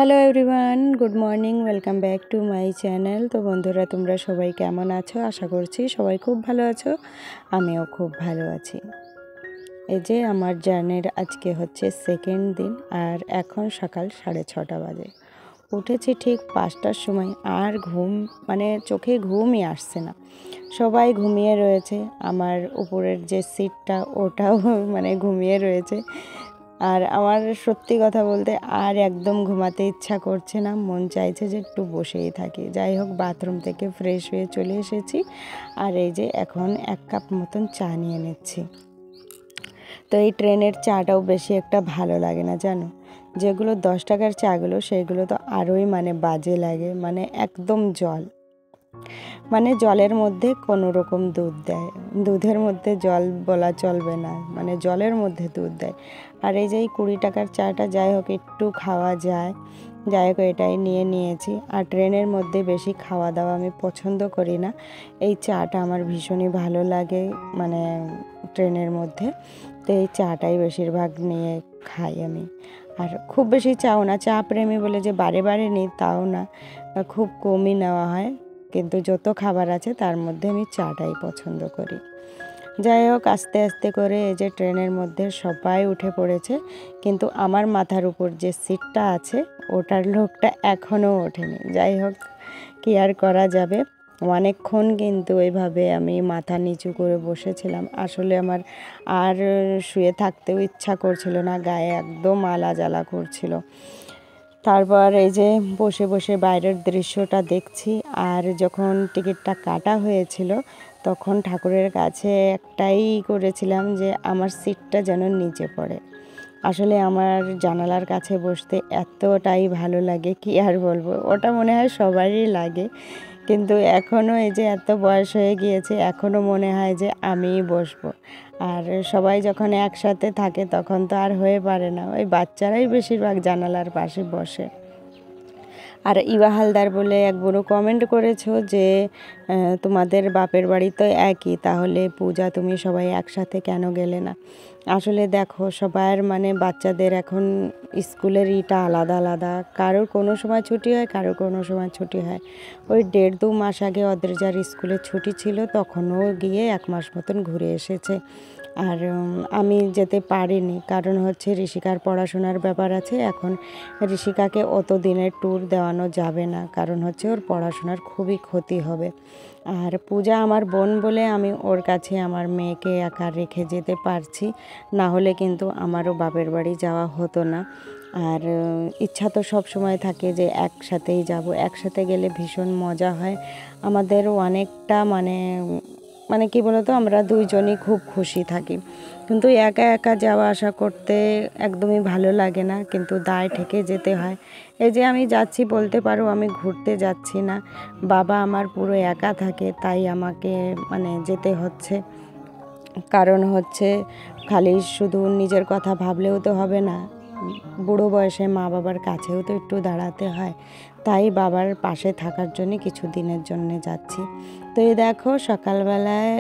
Hello everyone, good morning, welcome back to my channel. তো বন্ধুরা, তোমরা সবাই কেমন আছো? আশা করছি সবাই খুব ভালো আছো, আমিও খুব ভালো আছি। এই যে আমার জার্নির আজকে হচ্ছে সেকেন্ড দিন, আর এখন সকাল 6:30 বাজে। উঠেছি ঠিক 5টার সময়, আর চোখে ঘুমই আসছে না। সবাই ঘুমিয়ে রয়েছে, আমার উপরের যে সিটটা ওটাও ঘুমিয়ে রয়েছে। আর আমার সত্যি কথা বলতে আর একদম ঘুমাতে ইচ্ছা করছে না, মন চাইছে যে একটু বসেই থাকি। যাই হোক, বাথরুম থেকে ফ্রেশ হয়ে চলে এসেছি, আর এই যে এখন 1 কাপ মতন চা নিয়ে নিচ্ছি। তো এই ট্রেনের চাটাও বেশি একটা ভালো লাগে না জানো, যেগুলো 10 টাকার চাগুলো সেগুলো তো আরোই বাজে লাগে, একদম জল, জলের মধ্যে কোনো রকম দুধ দেয়, দুধের মধ্যে জল বলা চলবে না, জলের মধ্যে দুধ দেয়। আর এই যে 20 টাকার চাটা যাই হোক একটু খাওয়া যায়, যাই হোক এটাই নিয়েছি। আর ট্রেনের মধ্যে বেশি খাওয়া দাওয়া আমি পছন্দ করি না, এই চাটা আমার ভীষণই ভালো লাগে ট্রেনের মধ্যে। তো এই চাটাই বেশিরভাগ নিয়ে খাই আমি। আর খুব বেশি চাও না, চা প্রেমী বলে যে বারে বারে নিই তাও না, খুব কমই নেওয়া হয়। কিন্তু যত খাবার আছে তার মধ্যে আমি চাটাই পছন্দ করি। যাই হোক, আস্তে আস্তে করে এই যে ট্রেনের মধ্যে সবাই উঠে পড়েছে, কিন্তু আমার মাথার উপর যে সিটটা আছে ওটার লোকটা এখনও ওঠেনি। যাই হোক, কি আর করা যাবে, অনেকক্ষণ কিন্তু এইভাবে আমি মাথা নিচু করে বসেছিলাম। আসলে আমার আর শুয়ে থাকতেও ইচ্ছা করছিল না, গায়ে একদম আলা জ্বালা করছিল। তারপর এই যে বসে বসে বাইরের দৃশ্যটা দেখছি। আর যখন টিকিটটা কাটা হয়েছিল তখন ঠাকুরের কাছে একটাই করেছিলাম যে আমার সিটটা যেন নিচে পড়ে। আসলে আমার জানালার কাছে বসতে এতটাই ভালো লাগে, কি আর বলবো, ওটা মনে হয় সবারই লাগে। কিন্তু এখনও এই যে এত বয়স হয়ে গিয়েছে, এখনও মনে হয় যে আমিই বসবো। আর সবাই যখন একসাথে থাকে তখন তো আর হয়ে পারে না, ওই বাচ্চারাই বেশিরভাগ জানালার পাশে বসে। আর ইবা হালদার বলে এক বুড়ো কমেন্ট করেছো যে তোমাদের বাপের বাড়ি তো একই, তাহলে পূজা তুমি সবাই একসাথে কেন গেলে না? আসলে দেখো, সবার বাচ্চাদের এখন স্কুলের ইটা আলাদা আলাদা, কারোর কোনো সময় ছুটি হয়, কারোর কোনো সময় ছুটি হয়। ওই 1.5-2 মাস আগে ওদের যার স্কুলে ছুটি ছিল তখনও গিয়ে 1 মাস মতন ঘুরে এসেছে। আর আমি যেতে পারিনি, কারণ হচ্ছে ঋষিকার পড়াশোনার ব্যাপার আছে। এখন ঋষিকাকে অত দিনের ট্যুর দেওয়ানো যাবে না, কারণ হচ্ছে ওর পড়াশোনার খুবই ক্ষতি হবে। আর পূজা আমার বোন বলে আমি ওর কাছে আমার মেয়েকে একা রেখে যেতে পারছি, না হলে কিন্তু আমারও বাপের বাড়ি যাওয়া হতো না। আর ইচ্ছা তো সব সময় থাকে যে একসাথেই যাব, একসাথে গেলে ভীষণ মজা হয়। আমাদের অনেকটা কি বলতো, আমরা দুইজনই খুব খুশি থাকি। কিন্তু একা একা যাওয়া আসা করতে একদমই ভালো লাগে না, কিন্তু দায় ঠেকে যেতে হয়। এই যে আমি যাচ্ছি, বলতে পারো আমি ঘুরতে যাচ্ছি না, বাবা আমার পুরো একা থাকে, তাই আমাকে যেতে হচ্ছে। কারণ হচ্ছে খালি শুধু নিজের কথা ভাবলেও তো হবে না, বুড়ো বয়সে মা বাবার কাছেও তো একটু দাঁড়াতে হয়। তাই বাবার পাশে থাকার জন্য কিছু দিনের জন্য যাচ্ছি। তো এই দেখো, সকালবেলায়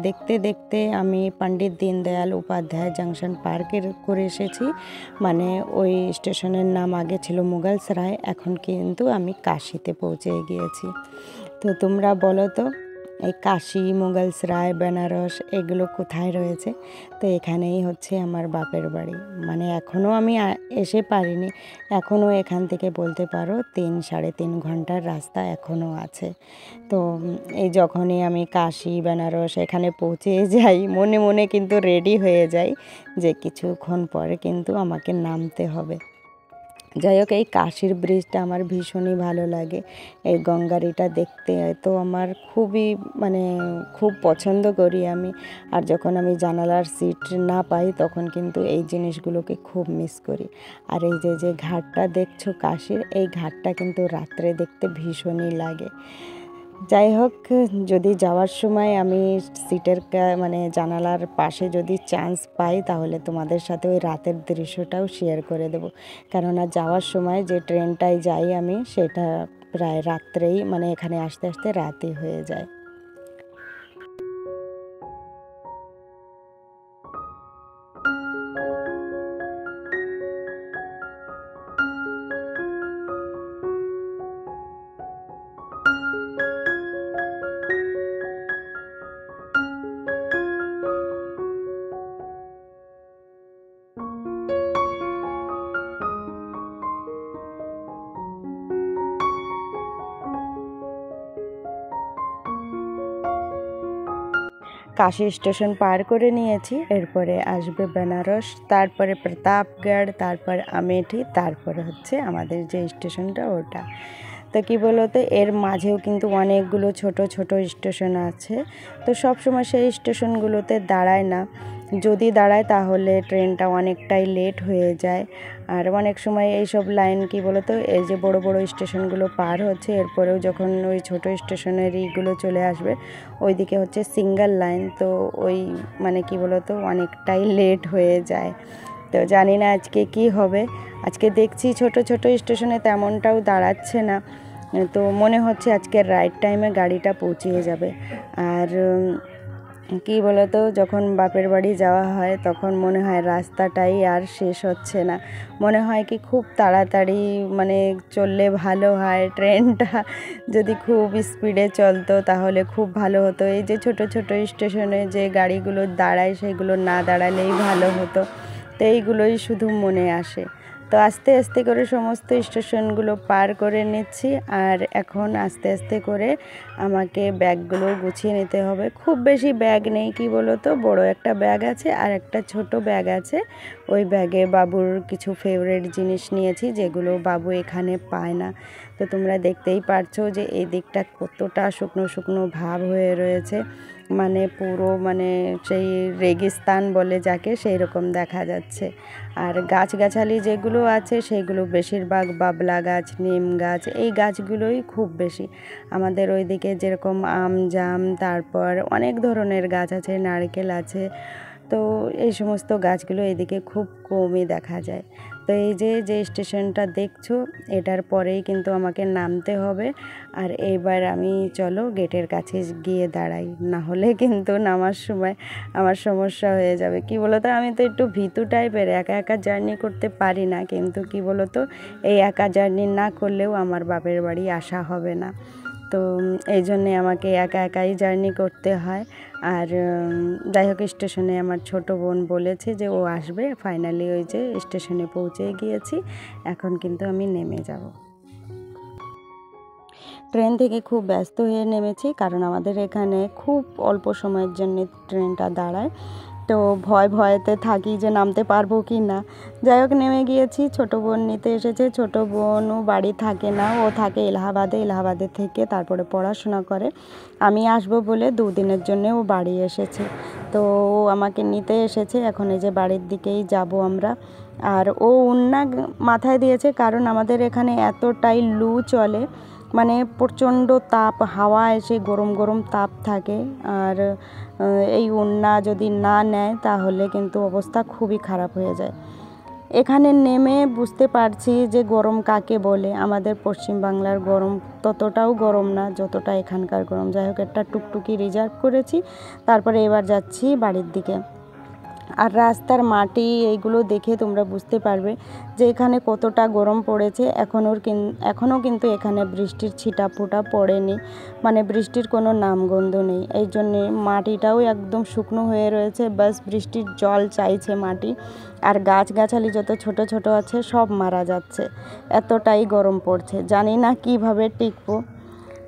দেখতে দেখতে আমি পণ্ডিত দীনদয়াল উপাধ্যায় জাংশন পার্কের করে এসেছি। ওই স্টেশনের নাম আগে ছিল মুঘলসরাই, এখন কিন্তু আমি কাশিতে পৌঁছে গিয়েছি। তো তোমরা বলো তো, এই কাশি, মুঘলসরাই, বেনারস এগুলো কোথায় রয়েছে? তো এখানেই হচ্ছে আমার বাপের বাড়ি। এখনও আমি এসে পারিনি, এখনও এখান থেকে বলতে পারো 3-3.5 ঘন্টার রাস্তা এখনও আছে। তো এই যখনই আমি কাশি, বেনারস এখানে পৌঁছে যাই, মনে মনে কিন্তু রেডি হয়ে যাই যে কিছুক্ষণ পরে কিন্তু আমাকে নামতে হবে। যাই হোক, এই কাশির ব্রিজটা আমার ভীষণই ভালো লাগে, এই গঙ্গারিটা দেখতে তো আমার খুবই খুব পছন্দ করি আমি। আর যখন আমি জানালার সিট না পাই তখন কিন্তু এই জিনিসগুলোকে খুব মিস করি। আর এই যে যে ঘাটটা দেখছো কাশির, এই ঘাটটা কিন্তু রাত্রে দেখতে ভীষণই লাগে। যাই হোক, যদি যাওয়ার সময় আমি সিটের জানালার পাশে যদি চান্স পাই তাহলে তোমাদের সাথে ওই রাতের দৃশ্যটাও শেয়ার করে দেব। কেননা যাওয়ার সময় যে ট্রেনটায় যাই আমি, সেটা প্রায় রাত্রেই এখানে আসতে আসতে রাতই হয়ে যায়। কাশী স্টেশন পার করে নিয়েছি, এরপরে আসবে বেনারস, তারপরে প্রতাপগড়, তারপর আমেঠি, তারপরে হচ্ছে আমাদের যে স্টেশনটা ওটা। তো কী বলতো, এর মাঝেও কিন্তু অনেকগুলো ছোট ছোট স্টেশন আছে। তো সব সময় সেই স্টেশনগুলোতে দাঁড়ায় না, যদি দাঁড়ায় তাহলে ট্রেনটা অনেকটাই লেট হয়ে যায়। আর অনেক সময় এইসব লাইন কী বলতো, এই যে বড় বড় স্টেশনগুলো পার হচ্ছে, এরপরেও যখন ওই ছোট স্টেশনের ইগুলো চলে আসবে ওইদিকে হচ্ছে সিঙ্গেল লাইন, তো ওই মানে কী বলতো অনেকটাই লেট হয়ে যায়। তো জানি না আজকে কি হবে। আজকে দেখছি ছোট ছোট স্টেশনে তেমনটাও দাঁড়াচ্ছে না, তো মনে হচ্ছে আজকে রাইট টাইমে গাড়িটা পৌঁছিয়ে যাবে। আর কী বলতো, যখন বাপের বাড়ি যাওয়া হয় তখন মনে হয় রাস্তাটাই আর শেষ হচ্ছে না, মনে হয় কি খুব তাড়াতাড়ি মানে চললে ভালো হয়, ট্রেনটা যদি খুব স্পিডে চলতো তাহলে খুব ভালো হতো। এই যে ছোট ছোট স্টেশনে যে গাড়িগুলো দাঁড়ায় সেগুলো না দাঁড়ালেই ভালো হতো, তো এইগুলোই শুধু মনে আসে। তো আস্তে আস্তে করে সমস্ত স্টেশনগুলো পার করে নিচ্ছি, আর এখন আস্তে আস্তে করে আমাকে ব্যাগগুলো গুছিয়ে নিতে হবে। খুব বেশি ব্যাগ নেই, কি বলো তো, বড় একটা ব্যাগ আছে আর একটা ছোট ব্যাগ আছে। ওই ব্যাগে বাবুর কিছু ফেভারিট জিনিস নিয়েছি যেগুলো বাবু এখানে পায় না। তো তোমরা দেখতেই পারছো যে এই দিকটা কতটা শুকনো শুকনো ভাব হয়ে রয়েছে, মানে পুরো মানে সেই রেগিস্তান বলে যাকে, সেই রকম দেখা যাচ্ছে। আর গাছগাছালি যেগুলো আছে সেগুলো বেশিরভাগ বাবলা গাছ, নিম গাছ, এই গাছগুলোই খুব বেশি আমাদের ওইদিকে। যেরকম আম, জাম, তারপর অনেক ধরনের গাছ আছে, নারকেল আছে, তো এই সমস্ত গাছগুলো এদিকে খুব কমই দেখা যায়। তো এই যে স্টেশনটা দেখছো এটার পরেই কিন্তু আমাকে নামতে হবে। আর এইবার আমি চলো গেটের কাছে গিয়ে দাঁড়াই, না হলে কিন্তু নামার সময় আমার সমস্যা হয়ে যাবে। কি বলো তো, আমি তো একটু ভীতু টাইপের, একা একা জার্নি করতে পারি না, কিন্তু কি বলো তো, এই একা জার্নি না করলেও আমার বাপের বাড়ি আসা হবে না। তো এই জন্যে আমাকে একা একাই জার্নি করতে হয়। আর যাই হোক, স্টেশনে আমার ছোট বোন বলেছে যে ও আসবে, ফাইনালি ওই যে স্টেশনে পৌঁছে গিয়েছি, এখন কিন্তু আমি নেমে যাব। ট্রেন থেকে খুব ব্যস্ত হয়ে নেমেছি, কারণ আমাদের এখানে খুব অল্প সময়ের জন্য ট্রেনটা দাঁড়ায়, তো ভয়েতে থাকি যে নামতে পারবো কি না। যাই হোক নেমে গিয়েছি, ছোটো বোন নিতে এসেছে। ছোটো বোনও বাড়ি থাকে না, ও থাকে এলাহাবাদে থেকে তারপরে পড়াশোনা করে। আমি আসবো বলে 2 দিনের জন্য ও বাড়ি এসেছে, তো ও আমাকে নিতে এসেছে। এখন এই যে বাড়ির দিকেই যাব আমরা। আর ও ওড়না মাথায় দিয়েছে, কারণ আমাদের এখানে এতটাই লু চলে, মানে প্রচণ্ড তাপ, হাওয়া এসে গরম গরম তাপ থাকে। আর এই ওড়না যদি না নেয় তাহলে কিন্তু অবস্থা খুবই খারাপ হয়ে যায়। এখানে নেমে বুঝতে পারছি যে গরম কাকে বলে। আমাদের পশ্চিম বাংলার গরম ততটাও গরম না যতটা এখানকার গরম। যাই হোক, একটা টুকটুকি রিজার্ভ করেছি, তারপরে এবার যাচ্ছি বাড়ির দিকে। আর রাস্তার মাটি এইগুলো দেখে তোমরা বুঝতে পারবে যে এখানে কতটা গরম পড়েছে। এখনও কিন্তু এখানে বৃষ্টির ছিটাফোঁটা পড়েনি, মানে বৃষ্টির কোনো নামগন্ধ নেই। এই জন্যে মাটিটাও একদম শুকনো হয়ে রয়েছে, বাস বৃষ্টির জল চাইছে মাটি। আর গাছগাছালি যত ছোট ছোট আছে সব মারা যাচ্ছে, এতটাই গরম পড়ছে, জানি না কিভাবে টিকবো।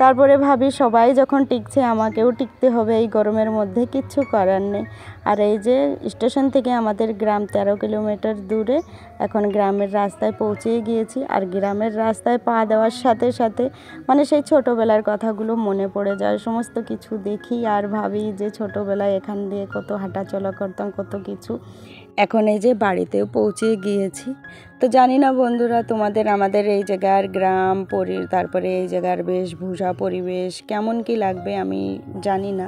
তারপরে ভাবি সবাই যখন টিকছে আমাকেও টিকতে হবে এই গরমের মধ্যে, কিচ্ছু করার নেই। আর এই যে স্টেশন থেকে আমাদের গ্রাম 13 কিলোমিটার দূরে, এখন গ্রামের রাস্তায় পৌঁছে গিয়েছি। আর গ্রামের রাস্তায় পা দেওয়ার সাথে সাথে মানে সেই ছোটোবেলার কথাগুলো মনে পড়ে যায়, সমস্ত কিছু দেখি আর ভাবি যে ছোটোবেলায় এখান দিয়ে কত হাঁটাচলা করতাম, কত কিছু। এখন এই যে বাড়িতেও পৌঁছে গিয়েছি। তো জানি না বন্ধুরা, তোমাদের আমাদের এই জায়গার গ্রাম তারপরে এই জায়গার বেশভূষা পরিবেশ কেমন কি লাগবে আমি জানি না,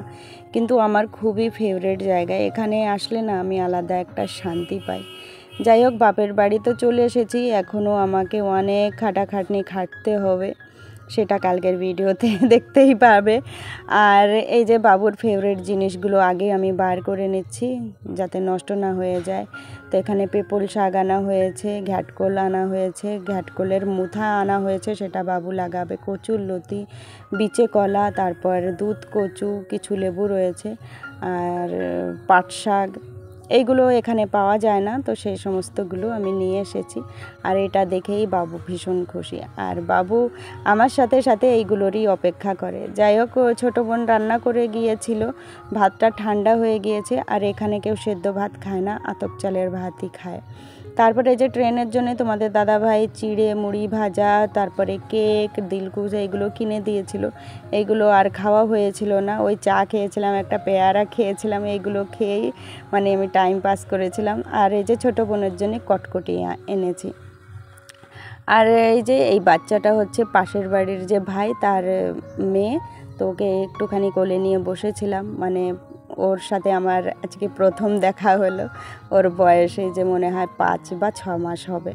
কিন্তু আমার খুবই ফেভারিট জায়গা। এখানে আসলে না আমি আলাদা একটা শান্তি পাই। যাই হোক, বাপের বাড়ি তো চলে এসেছি, এখনও আমাকে অনেক খাটাখাটনি খাটতে হবে, সেটা কালকের ভিডিওতে দেখতেই পাবে। আর এই যে বাবুর ফেভারিট জিনিসগুলো আগে আমি বার করে নিচ্ছি যাতে নষ্ট না হয়ে যায়। তো এখানে পেপল শাক আনা হয়েছে, ঘ্যাটকোল আনা হয়েছে, ঘ্যাটকোলের মুথা আনা হয়েছে, সেটা বাবু লাগাবে, কচুর লতি, বিচে কলা, তারপর দুধ কচু, কিছু লেবু রয়েছে, আর পাট শাক, এইগুলো এখানে পাওয়া যায় না, তো সেই সমস্তগুলো আমি নিয়ে এসেছি। আর এটা দেখেই বাবু ভীষণ খুশি, আর বাবু আমার সাথে সাথে এইগুলোরই অপেক্ষা করে। যাই হোক, ছোটো বোন রান্না করে গিয়েছিল, ভাতটা ঠান্ডা হয়ে গিয়েছে, আর এখানে কেউ সেদ্ধ ভাত খায় না, আতপ চালের ভাতই খায়। তারপরে এই যে ট্রেনের জন্য তোমাদের দাদাভাই চিড়ে মুড়ি ভাজা, তারপরে কেক, দিলকুশ এইগুলো কিনে দিয়েছিল। এইগুলো আর খাওয়া হয়েছিল না, ওই চা খেয়েছিলাম, একটা পেয়ারা খেয়েছিলাম, এইগুলো খেয়েই মানে আমি টাইম পাস করেছিলাম। আর এই যে ছোটো বোনের জন্য কটকটি এনেছি। আর এই যে এই বাচ্চাটা হচ্ছে পাশের বাড়ির যে ভাই, তার মেয়ে, তো ওকে একটুখানি কোলে নিয়ে বসেছিলাম, মানে ওর সাথে আমার আজকে প্রথম দেখা হলো। ওর বয়সে যে মনে হয় 5 বা 6 মাস হবে।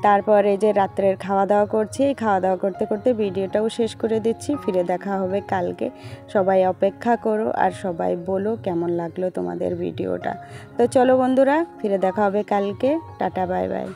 তারপর এই যে রাত্রের খাওয়া দাওয়া করছি, খাওয়া দাওয়া করতে করতে ভিডিওটাও শেষ করে দিচ্ছি। ফিরে দেখা হবে কালকে, সবাই অপেক্ষা করো আর সবাই বলো কেমন লাগলো তোমাদের ভিডিওটা। তো চলো বন্ধুরা, ফিরে দেখা হবে কালকে। Tata, bye bye.